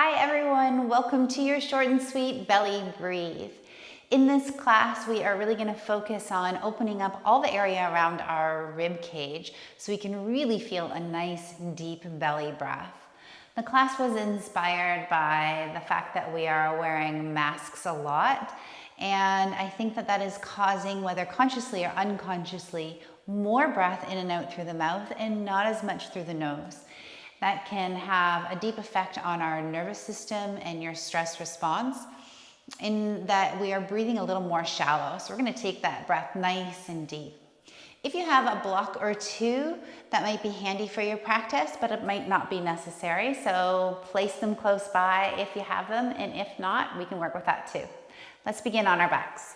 Hi everyone, welcome to your short and sweet belly breathe. In this class, we are really going to focus on opening up all the area around our rib cage so we can really feel a nice deep belly breath. The class was inspired by the fact that we are wearing masks a lot, and I think that that is causing, whether consciously or unconsciously, more breath in and out through the mouth and not as much through the nose. That can have a deep effect on our nervous system and your stress response, in that we are breathing a little more shallow. So we're going to take that breath nice and deep. If you have a block or two, that might be handy for your practice, but it might not be necessary. So place them close by if you have them, and if not, we can work with that too. Let's begin on our backs.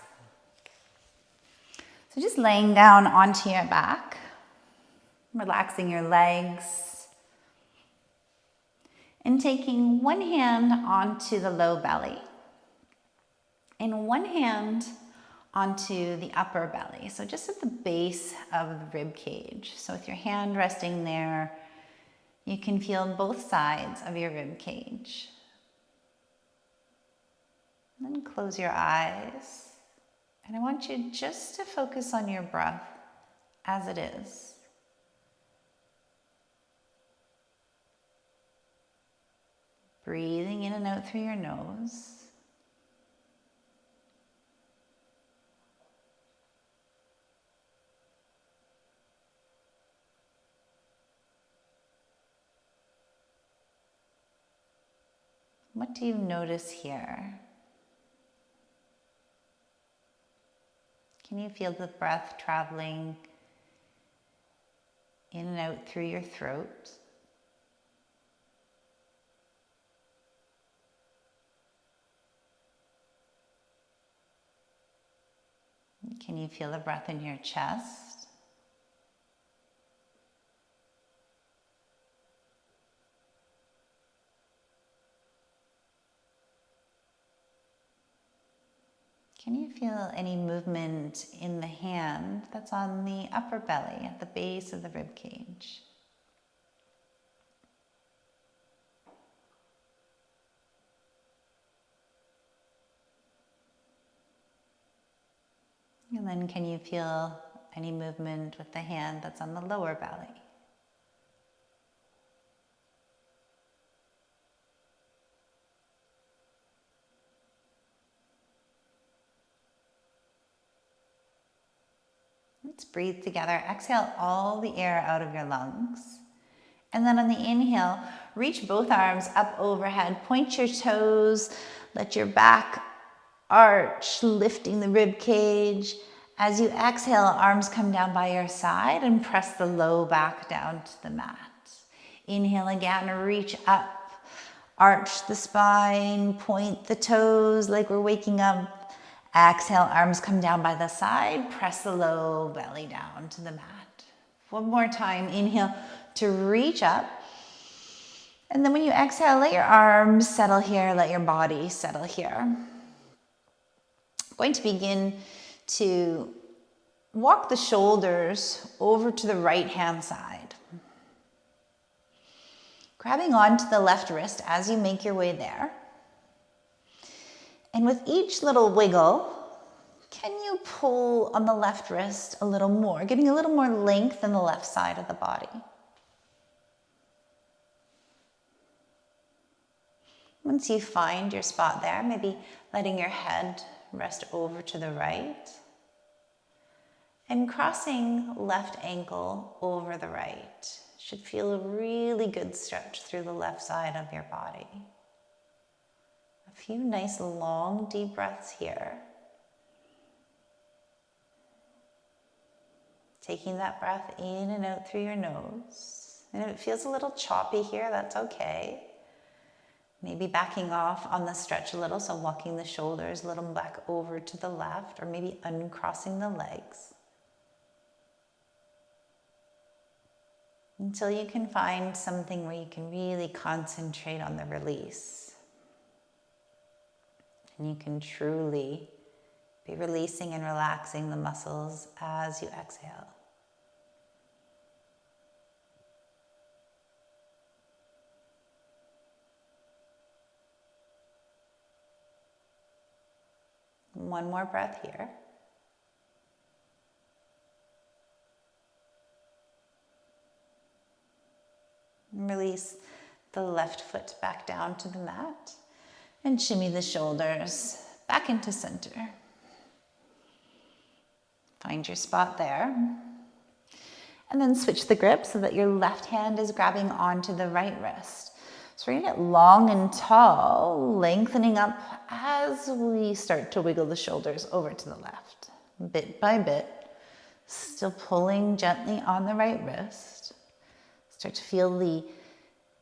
So just laying down onto your back, relaxing your legs, and taking one hand onto the low belly and one hand onto the upper belly. So just at the base of the rib cage. So with your hand resting there, you can feel both sides of your rib cage. And then close your eyes. And I want you just to focus on your breath as it is. Breathing in and out through your nose. What do you notice here? Can you feel the breath traveling in and out through your throat? Can you feel the breath in your chest? Can you feel any movement in the hand that's on the upper belly at the base of the rib cage? And then can you feel any movement with the hand that's on the lower belly? Let's breathe together. Exhale all the air out of your lungs. And then on the inhale, reach both arms up overhead. Point your toes. Let your back arch, lifting the rib cage. As you exhale, arms come down by your side and press the low back down to the mat. Inhale again, reach up, arch the spine, point the toes like we're waking up. Exhale, arms come down by the side, press the low belly down to the mat. One more time, inhale to reach up. And then when you exhale, let your arms settle here, let your body settle here. I'm going to begin to walk the shoulders over to the right hand side. Grabbing onto the left wrist as you make your way there. And with each little wiggle, can you pull on the left wrist a little more, getting a little more length in the left side of the body. Once you find your spot there, maybe letting your head rest over to the right and crossing left ankle over the right. Should feel a really good stretch through the left side of your body. A few nice long deep breaths here. Taking that breath in and out through your nose. And if it feels a little choppy here, that's okay. Maybe backing off on the stretch a little, so walking the shoulders a little back over to the left, or maybe uncrossing the legs. Until you can find something where you can really concentrate on the release. And you can truly be releasing and relaxing the muscles as you exhale. One more breath here. Release the left foot back down to the mat and shimmy the shoulders back into center. Find your spot there. And then switch the grip so that your left hand is grabbing onto the right wrist. So we're gonna get long and tall, lengthening up as we start to wiggle the shoulders over to the left. Bit by bit, still pulling gently on the right wrist. Start to feel the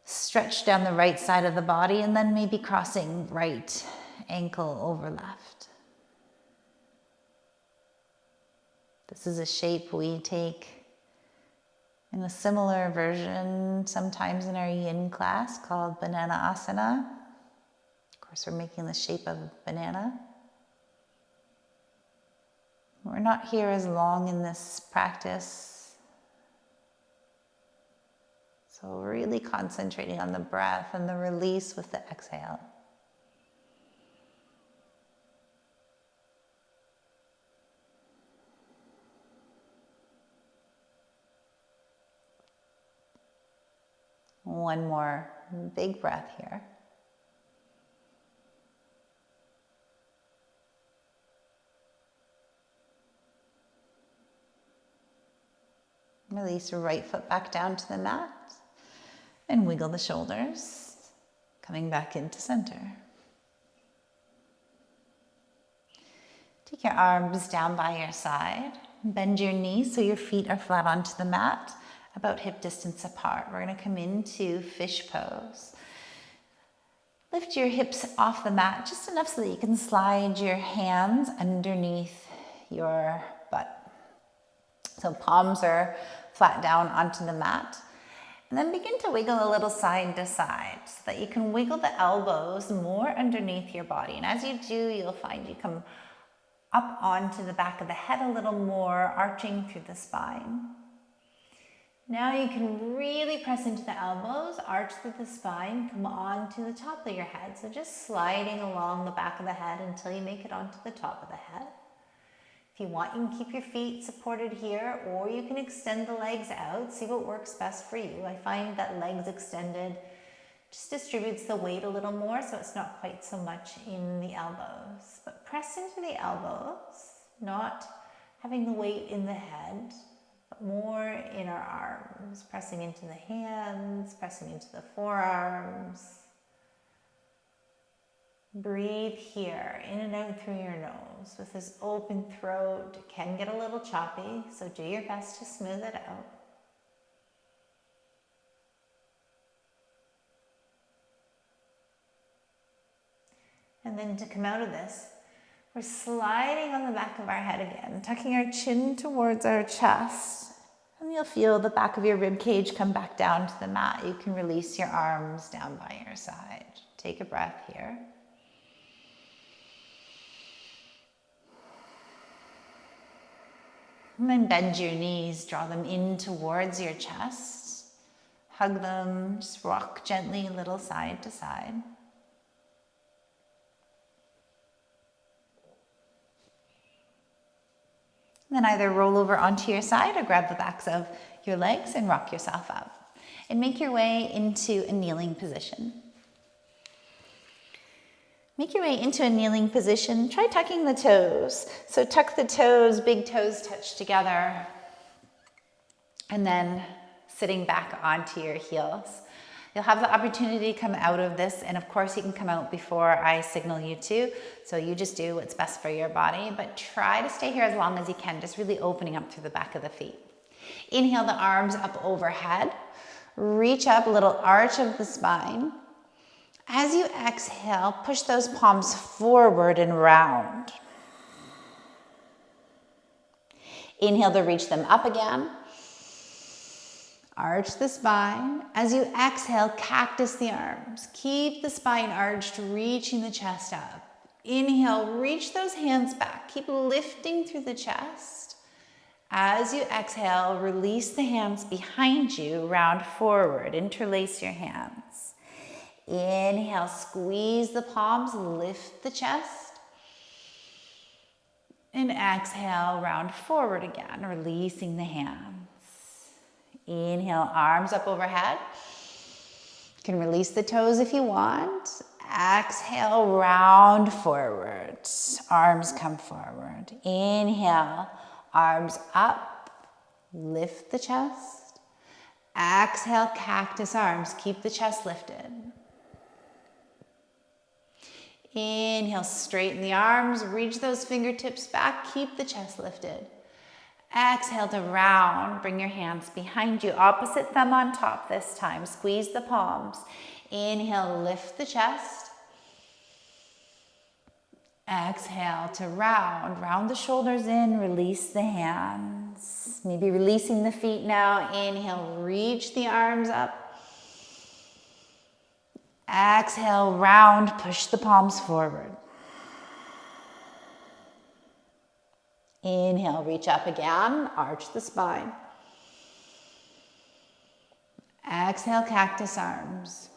stretch down the right side of the body and then maybe crossing right ankle over left. This is a shape we take in a similar version sometimes in our yin class called banana asana. Of course, we're making the shape of a banana. We're not here as long in this practice. So really concentrating on the breath and the release with the exhale. One more big breath here. Release your right foot back down to the mat and wiggle the shoulders, coming back into center. Take your arms down by your side. Bend your knees so your feet are flat onto the mat, about hip distance apart. We're gonna come into fish pose. Lift your hips off the mat just enough so that you can slide your hands underneath your butt. So palms are flat down onto the mat. And then begin to wiggle a little side to side so that you can wiggle the elbows more underneath your body. And as you do, you'll find you come up onto the back of the head a little more, arching through the spine. Now you can really press into the elbows, arch through the spine, come on to the top of your head. So just sliding along the back of the head until you make it onto the top of the head. If you want, you can keep your feet supported here, or you can extend the legs out. See what works best for you. I find that legs extended just distributes the weight a little more, so it's not quite so much in the elbows. But press into the elbows, not having the weight in the head, but more in our arms, pressing into the hands, pressing into the forearms. Breathe here, in and out through your nose. With this open throat, it can get a little choppy, so do your best to smooth it out. And then to come out of this, we're sliding on the back of our head again, tucking our chin towards our chest. And you'll feel the back of your rib cage come back down to the mat. You can release your arms down by your side. Take a breath here. And then bend your knees, draw them in towards your chest. Hug them, just rock gently a little side to side. Then either roll over onto your side or grab the backs of your legs and rock yourself up. And make your way into a kneeling position. Make your way into a kneeling position. Try tucking the toes. So tuck the toes, big toes touch together. And then sitting back onto your heels. You'll have the opportunity to come out of this, and of course you can come out before I signal you to, so you just do what's best for your body, but try to stay here as long as you can, just really opening up through the back of the feet. Inhale the arms up overhead, reach up, a little arch of the spine. As you exhale, push those palms forward and round. Inhale to reach them up again. Arch the spine. As you exhale, cactus the arms. Keep the spine arched, reaching the chest up. Inhale, reach those hands back. Keep lifting through the chest. As you exhale, release the hands behind you, round forward, interlace your hands. Inhale, squeeze the palms, lift the chest. And exhale, round forward again, releasing the hands. Inhale, arms up overhead. You can release the toes if you want. Exhale, round forward. Arms come forward. Inhale, arms up. Lift the chest. Exhale, cactus arms. Keep the chest lifted. Inhale, straighten the arms. Reach those fingertips back. Keep the chest lifted. Exhale to round. Bring your hands behind you. Opposite thumb on top this time. Squeeze the palms. Inhale, lift the chest. Exhale to round. Round the shoulders in. Release the hands. Maybe releasing the feet now. Inhale, reach the arms up. Exhale, round. Push the palms forward. Inhale, reach up again, arch the spine. Exhale, cactus arms.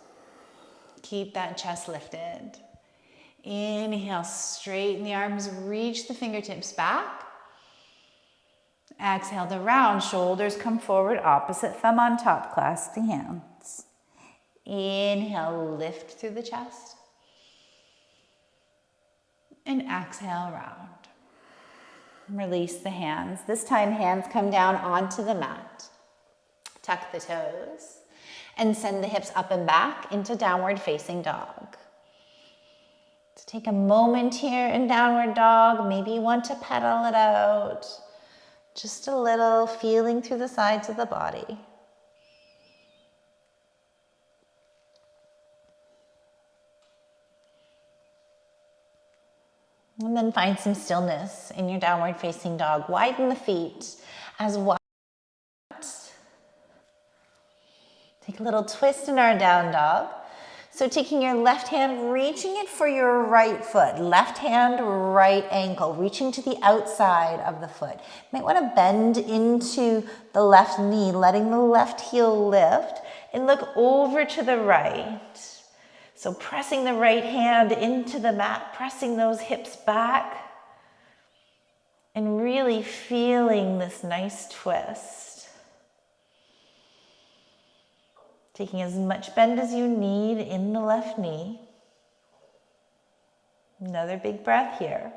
Keep that chest lifted. Inhale, straighten the arms, reach the fingertips back. Exhale to round, shoulders come forward, opposite thumb on top, clasp the hands. Inhale, lift through the chest. And exhale, round. Release the hands. This time, hands come down onto the mat. Tuck the toes and send the hips up and back into downward facing dog. So take a moment here in downward dog. Maybe you want to pedal it out. Just a little, feeling through the sides of the body. And then find some stillness in your downward facing dog. Widen the feet as wide. Take a little twist in our down dog. So taking your left hand, reaching it for your right foot. Left hand, right ankle, reaching to the outside of the foot. You might want to bend into the left knee, letting the left heel lift, and look over to the right. So pressing the right hand into the mat, pressing those hips back, and really feeling this nice twist. Taking as much bend as you need in the left knee. Another big breath here.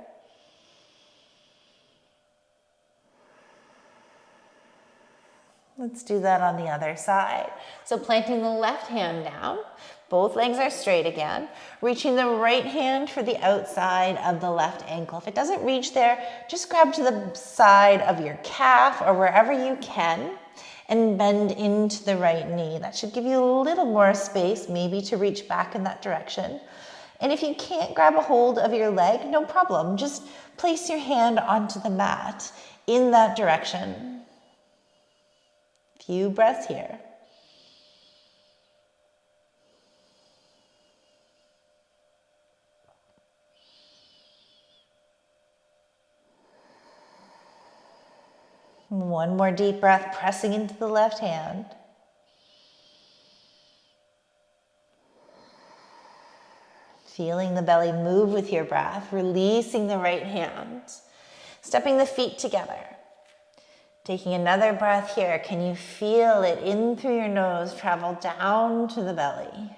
Let's do that on the other side. So planting the left hand down, both legs are straight again. Reaching the right hand for the outside of the left ankle. If it doesn't reach there, just grab to the side of your calf or wherever you can and bend into the right knee. That should give you a little more space, maybe to reach back in that direction. And if you can't grab a hold of your leg, no problem. Just place your hand onto the mat in that direction. Few breaths here. One more deep breath, pressing into the left hand. Feeling the belly move with your breath, releasing the right hand. Stepping the feet together. Taking another breath here. Can you feel it in through your nose, travel down to the belly?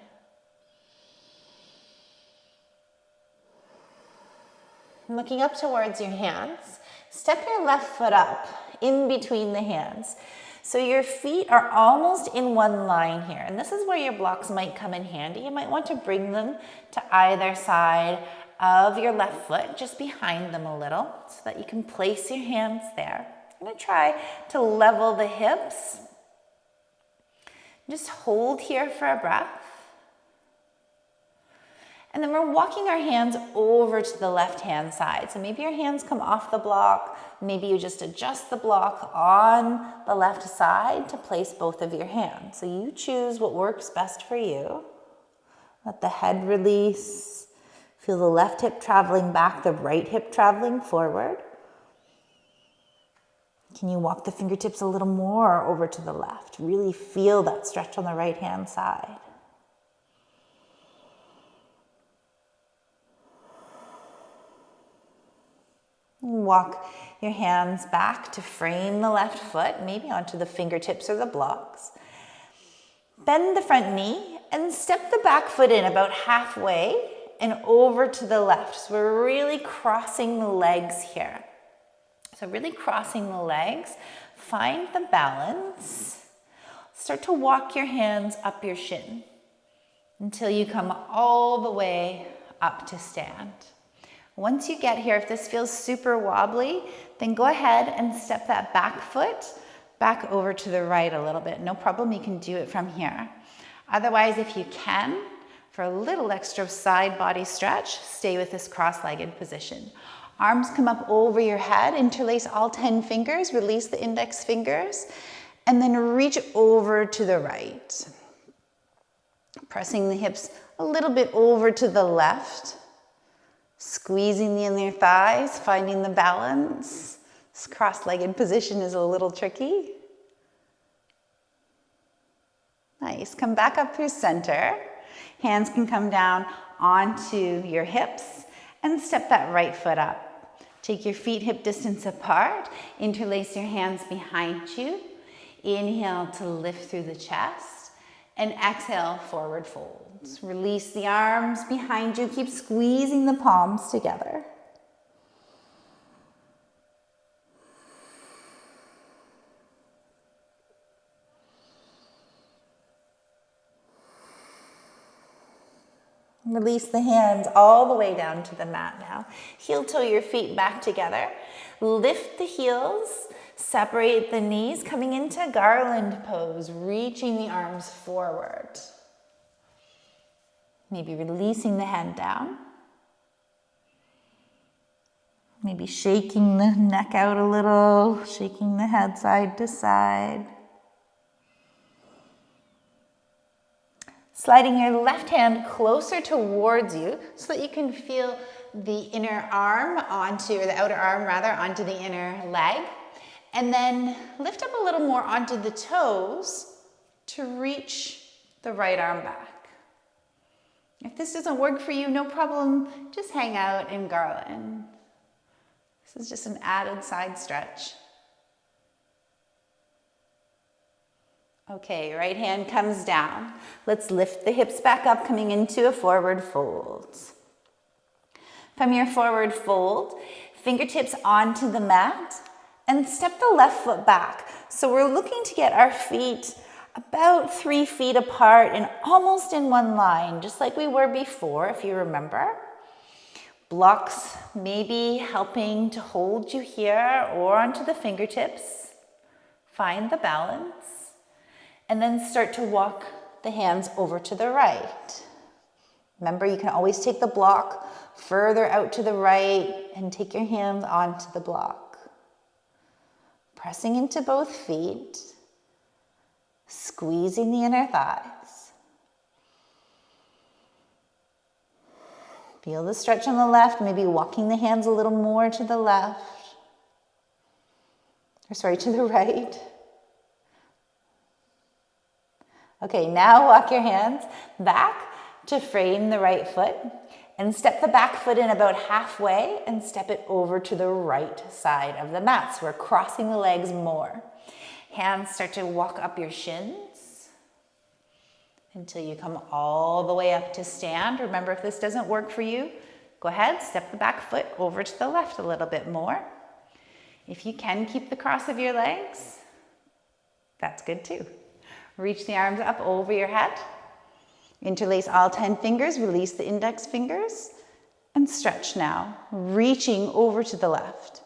Looking up towards your hands, step your left foot up in between the hands. So your feet are almost in one line here. And this is where your blocks might come in handy. You might want to bring them to either side of your left foot, just behind them a little, so that you can place your hands there. I'm going to try to level the hips. Just hold here for a breath. And then we're walking our hands over to the left-hand side. So maybe your hands come off the block. Maybe you just adjust the block on the left side to place both of your hands. So you choose what works best for you. Let the head release. Feel the left hip traveling back, the right hip traveling forward. Can you walk the fingertips a little more over to the left? Really feel that stretch on the right-hand side. Walk your hands back to frame the left foot, maybe onto the fingertips or the blocks. Bend the front knee and step the back foot in about halfway and over to the left. So we're really crossing the legs here. So really crossing the legs. Find the balance. Start to walk your hands up your shin until you come all the way up to stand. Once you get here, if this feels super wobbly, then go ahead and step that back foot back over to the right a little bit. No problem, you can do it from here. Otherwise, if you can, for a little extra side body stretch, stay with this cross-legged position. Arms come up over your head, interlace all 10 fingers, release the index fingers, and then reach over to the right. Pressing the hips a little bit over to the left, squeezing the inner thighs, finding the balance. This cross-legged position is a little tricky. Nice, come back up through center. Hands can come down onto your hips and step that right foot up. Take your feet hip distance apart, interlace your hands behind you. Inhale to lift through the chest and exhale, forward folds. Release the arms behind you, keep squeezing the palms together. Release the hands all the way down to the mat now. Heel toe your feet back together. Lift the heels, separate the knees, coming into garland pose, reaching the arms forward. Maybe releasing the head down. Maybe shaking the neck out a little, shaking the head side to side. Sliding your left hand closer towards you so that you can feel the inner arm onto, or the outer arm rather, onto the inner leg. And then lift up a little more onto the toes to reach the right arm back. If this doesn't work for you, no problem, just hang out in garland. This is just an added side stretch. Okay, right hand comes down. Let's lift the hips back up, coming into a forward fold. From your forward fold, fingertips onto the mat and step the left foot back. So we're looking to get our feet about 3 feet apart and almost in one line, just like we were before, if you remember. Blocks maybe helping to hold you here or onto the fingertips. Find the balance. And then start to walk the hands over to the right. Remember, you can always take the block further out to the right and take your hands onto the block. Pressing into both feet, squeezing the inner thighs. Feel the stretch on the left, maybe walking the hands a little more to the left. To the right. Okay, now walk your hands back to frame the right foot and step the back foot in about halfway and step it over to the right side of the mat. So we're crossing the legs more. Hands start to walk up your shins until you come all the way up to stand. Remember, if this doesn't work for you, go ahead, step the back foot over to the left a little bit more. If you can keep the cross of your legs, that's good too. Reach the arms up over your head. Interlace all 10 fingers, release the index fingers, and stretch now, reaching over to the left,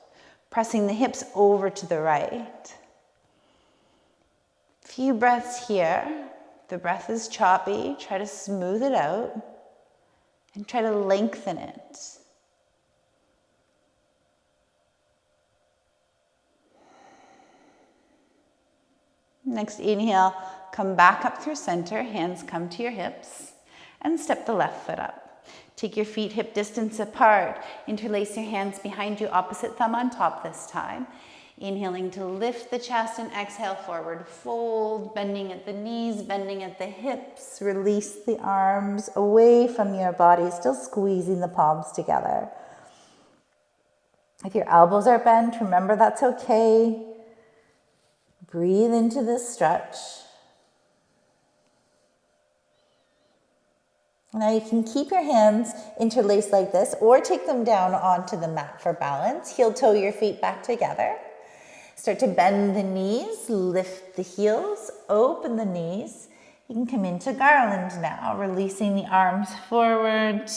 pressing the hips over to the right. Few breaths here. The breath is choppy. Try to smooth it out and try to lengthen it. Next inhale, come back up through center, hands come to your hips, and step the left foot up. Take your feet hip distance apart, interlace your hands behind you, opposite thumb on top this time. Inhaling to lift the chest and exhale, forward fold, bending at the knees, bending at the hips. Release the arms away from your body, still squeezing the palms together. If your elbows are bent, remember that's okay. Breathe into this stretch. Now you can keep your hands interlaced like this or take them down onto the mat for balance. Heel toe your feet back together. Start to bend the knees, lift the heels, open the knees. You can come into garland now, releasing the arms forward,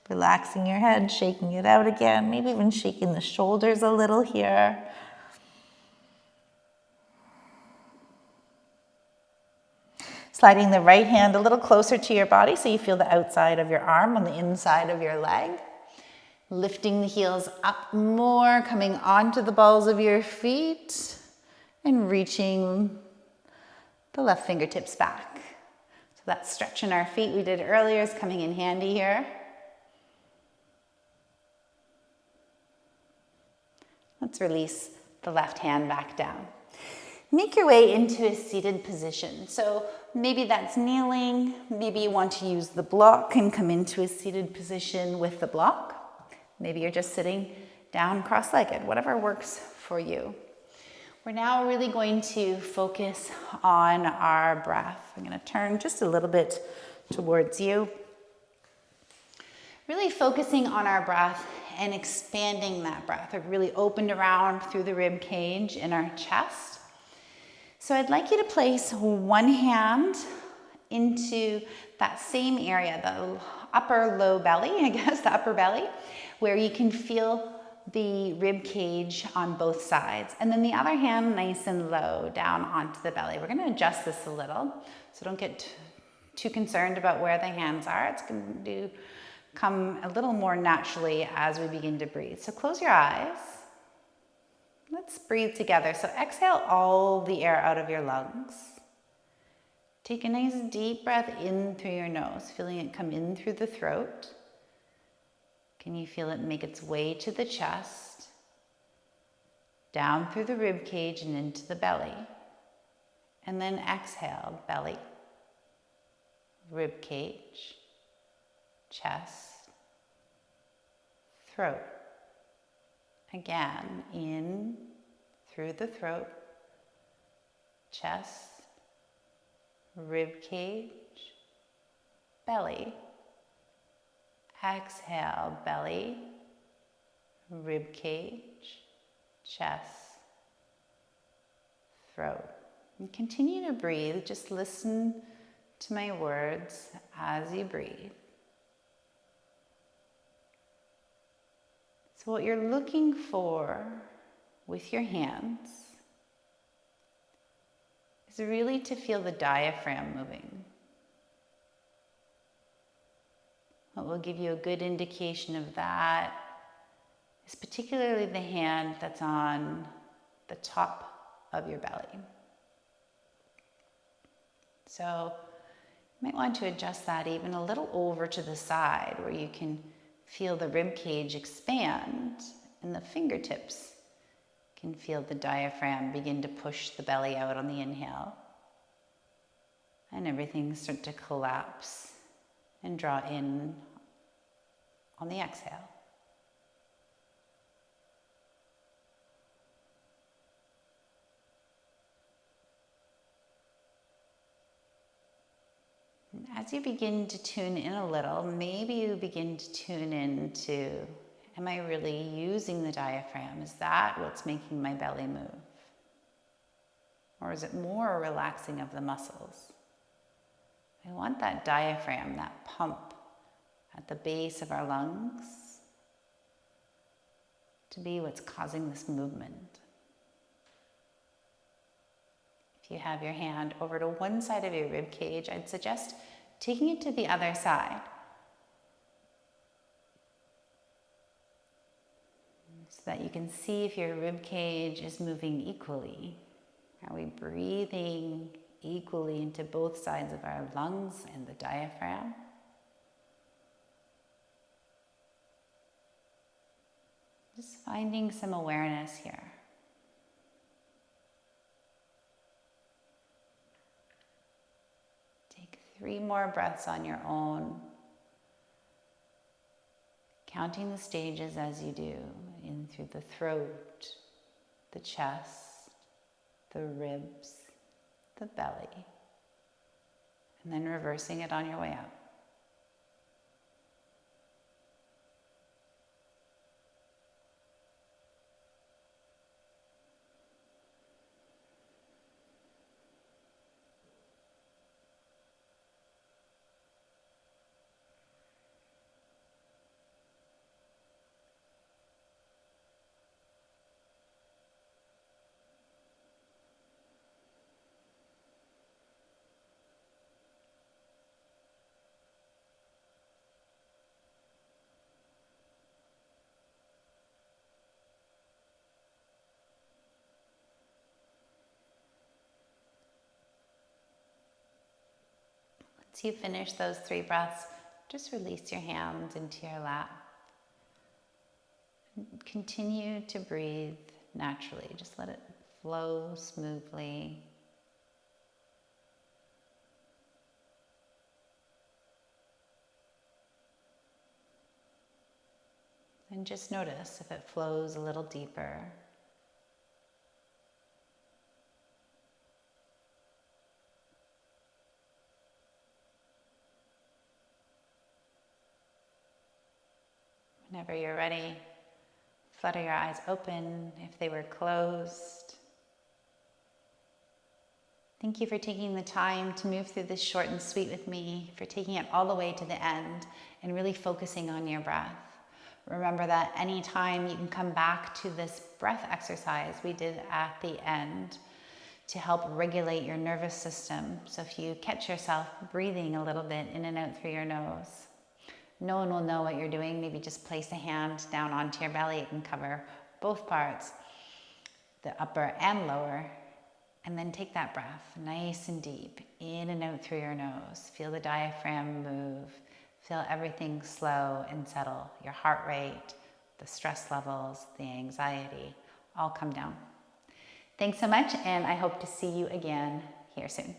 relaxing your head, shaking it out again, maybe even shaking the shoulders a little here. Sliding the right hand a little closer to your body so you feel the outside of your arm on the inside of your leg. Lifting the heels up more, coming onto the balls of your feet and reaching the left fingertips back. So that stretch in our feet we did earlier is coming in handy here. Let's release the left hand back down. Make your way into a seated position. So maybe that's kneeling, maybe you want to use the block and come into a seated position with the block. Maybe you're just sitting down cross-legged, whatever works for you. We're now really going to focus on our breath. I'm going to turn just a little bit towards you. Really focusing on our breath and expanding that breath. We're really opened around through the rib cage in our chest. So I'd like you to place one hand into that same area, the upper low belly, I guess, the upper belly, where you can feel the rib cage on both sides. And then the other hand nice and low down onto the belly. We're going to adjust this a little, so don't get too concerned about where the hands are. It's going to come a little more naturally as we begin to breathe. So close your eyes. Let's breathe together. So exhale all the air out of your lungs. Take a nice deep breath in through your nose, feeling it come in through the throat. Can you feel it make its way to the chest, down through the rib cage and into the belly? And then exhale, belly, rib cage, chest, throat. Again, in through the throat, chest, rib cage, belly. Exhale, belly, rib cage, chest, throat. And continue to breathe. Just listen to my words as you breathe. So what you're looking for with your hands is really to feel the diaphragm moving. What will give you a good indication of that is particularly the hand that's on the top of your belly. So you might want to adjust that even a little over to the side where you can feel the rib cage expand and the fingertips can feel the diaphragm begin to push the belly out on the inhale. And everything start to collapse and draw in on the exhale. And as you begin to tune in a little, maybe you begin to tune into, am I really using the diaphragm? Is that what's making my belly move? Or is it more a relaxing of the muscles? I want that diaphragm, that pump at the base of our lungs to be what's causing this movement. If you have your hand over to one side of your rib cage, I'd suggest taking it to the other side. So that you can see if your rib cage is moving equally. Are we breathing equally into both sides of our lungs and the diaphragm? Just finding some awareness here. Take 3 more breaths on your own, counting the stages as you do. In through the throat, the chest, the ribs, the belly, and then reversing it on your way up. Once you finish those 3 breaths, just release your hands into your lap. Continue to breathe naturally. Just let it flow smoothly. And just notice if it flows a little deeper. Whenever you're ready, flutter your eyes open if they were closed. Thank you for taking the time to move through this short and sweet with me, for taking it all the way to the end and really focusing on your breath. Remember that anytime you can come back to this breath exercise we did at the end to help regulate your nervous system. So if you catch yourself breathing a little bit in and out through your nose, no one will know what you're doing. Maybe just place a hand down onto your belly. It can cover both parts, the upper and lower. And then take that breath nice and deep, in and out through your nose. Feel the diaphragm move. Feel everything slow and settle. Your heart rate, the stress levels, the anxiety, all come down. Thanks so much, and I hope to see you again here soon.